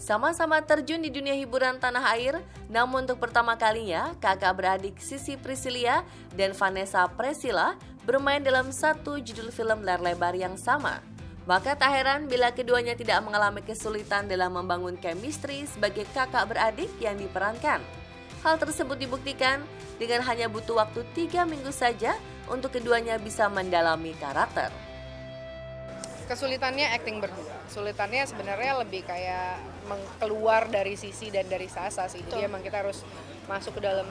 Sama-sama terjun di dunia hiburan tanah air, namun untuk pertama kalinya kakak beradik Sissy Priscillia dan Vanessa Priscilla bermain dalam satu judul film layar lebar yang sama. Maka tak heran bila keduanya tidak mengalami kesulitan dalam membangun chemistry sebagai kakak beradik yang diperankan. Hal tersebut dibuktikan dengan hanya butuh waktu 3 minggu saja untuk keduanya bisa mendalami karakter. Kesulitannya acting berdua. Kesulitannya sebenarnya lebih kayak keluar dari Sissy dan dari Sasa sih. Jadi emang kita harus masuk ke dalam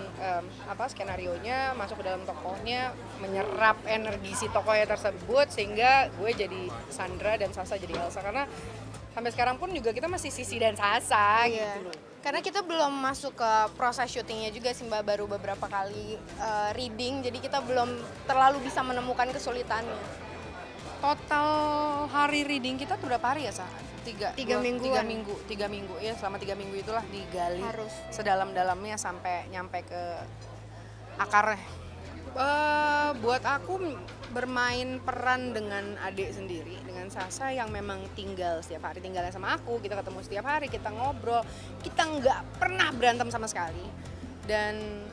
skenarionya, masuk ke dalam tokohnya, menyerap energi si tokohnya tersebut sehingga gue jadi Sandra dan Sasa jadi Elsa, karena sampai sekarang pun juga kita masih Sissy dan Sasa gitu loh. Karena kita belum masuk ke proses syutingnya juga sih Mbak, baru beberapa kali reading, jadi kita belum terlalu bisa menemukan kesulitannya. Total hari reading kita tuh berapa hari ya, Sa? 3 minggu ya, selama 3 minggu itulah digali harus sedalam-dalamnya sampai nyampe ke akarnya. Buat aku bermain peran dengan adik sendiri, dengan Sasa yang memang tinggal setiap hari, tinggalnya sama aku, kita ketemu setiap hari, kita ngobrol, kita nggak pernah berantem sama sekali. Dan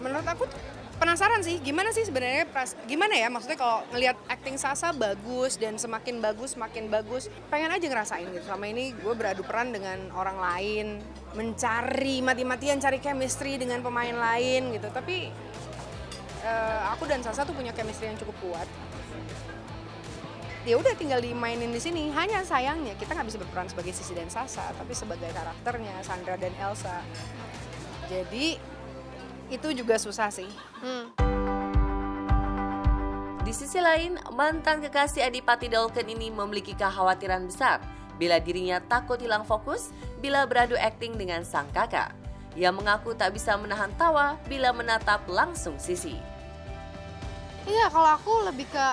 menurut aku penasaran sih, gimana sih sebenarnya, gimana ya maksudnya kalau ngelihat acting Sasa bagus dan semakin bagus, pengen aja ngerasain gitu. Selama ini gue beradu peran dengan orang lain, mencari mati-matian cari chemistry dengan pemain lain gitu. Tapi aku dan Sasa tuh punya chemistry yang cukup kuat. Ya udah tinggal dimainin di sini. Hanya sayangnya kita nggak bisa berperan sebagai Sissy dan Sasa, tapi sebagai karakternya Sandra dan Elsa. Jadi itu juga susah sih. Di sisi lain, mantan kekasih Adipati Dolken ini memiliki kekhawatiran besar bila dirinya takut hilang fokus bila beradu akting dengan sang kakak. Ia mengaku tak bisa menahan tawa bila menatap langsung Sissy. Iya, kalau aku lebih ke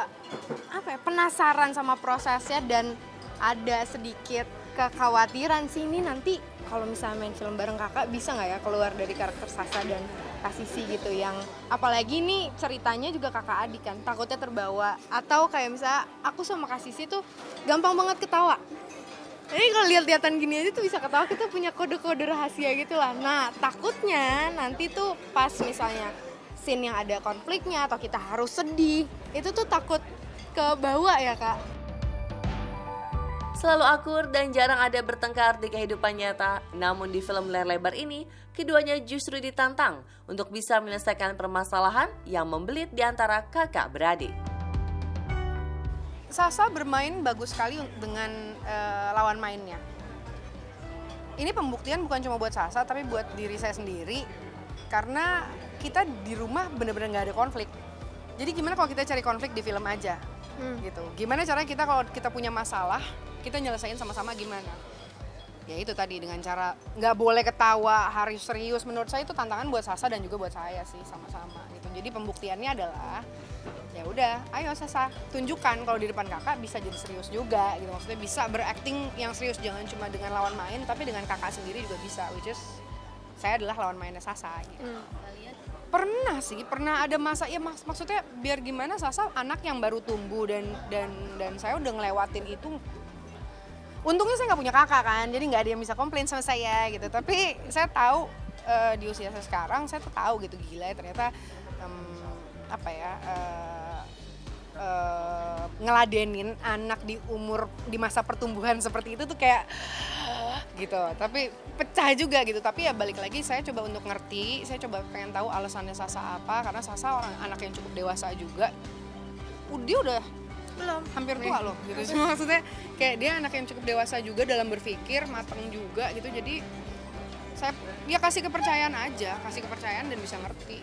penasaran sama prosesnya dan ada sedikit kekhawatiran sih, ini nanti kalau misalnya main film bareng kakak bisa nggak ya keluar dari karakter Sasa dan Kak Sissy gitu, yang apalagi nih ceritanya juga kakak adik kan, takutnya terbawa, atau kayak misalnya aku sama Kak Sissy tuh gampang banget ketawa. Jadi kalau lihat-lihatan gini aja tuh bisa ketawa, kita punya kode-kode rahasia gitu lah. Nah takutnya nanti tuh pas misalnya scene yang ada konfliknya atau kita harus sedih, itu tuh takut kebawa ya Kak. Selalu akur dan jarang ada bertengkar di kehidupan nyata, namun di film layar lebar ini, keduanya justru ditantang untuk bisa menyelesaikan permasalahan yang membelit di antara kakak beradik. Sasa bermain bagus sekali dengan lawan mainnya. Ini pembuktian bukan cuma buat Sasa, tapi buat diri saya sendiri. Karena kita di rumah benar-benar nggak ada konflik. Jadi gimana kalau kita cari konflik di film aja? Gitu. Gimana caranya kita kalau kita punya masalah, kita nyelesain sama-sama gimana? Ya itu tadi, dengan cara nggak boleh ketawa, harus serius. Menurut saya itu tantangan buat Sasa dan juga buat saya sih, sama-sama gitu. Jadi pembuktiannya adalah ya udah, ayo Sasa tunjukkan kalau di depan kakak bisa jadi serius juga gitu. Maksudnya bisa berakting yang serius, jangan cuma dengan lawan main, tapi dengan kakak sendiri juga bisa, which is saya adalah lawan mainnya Sasa gitu. Pernah ada masa ya, maksudnya biar gimana, Sasa anak yang baru tumbuh dan saya udah ngelewatin itu. Untungnya saya nggak punya kakak kan, jadi nggak ada yang bisa komplain sama saya gitu. Tapi saya tahu di usia saya sekarang, saya tuh tahu gitu, gila ternyata ngeladenin anak di masa pertumbuhan seperti itu tuh kayak gitu. Tapi pecah juga gitu. Tapi ya balik lagi, saya coba untuk ngerti, saya coba pengen tahu alasannya Sasa apa, karena Sasa anak yang cukup dewasa juga. Dia udah belum hampir tua loh gitu. Maksudnya kayak dia anak yang cukup dewasa juga dalam berpikir, matang juga gitu. Jadi saya kasih kepercayaan aja, kasih kepercayaan dan bisa ngerti.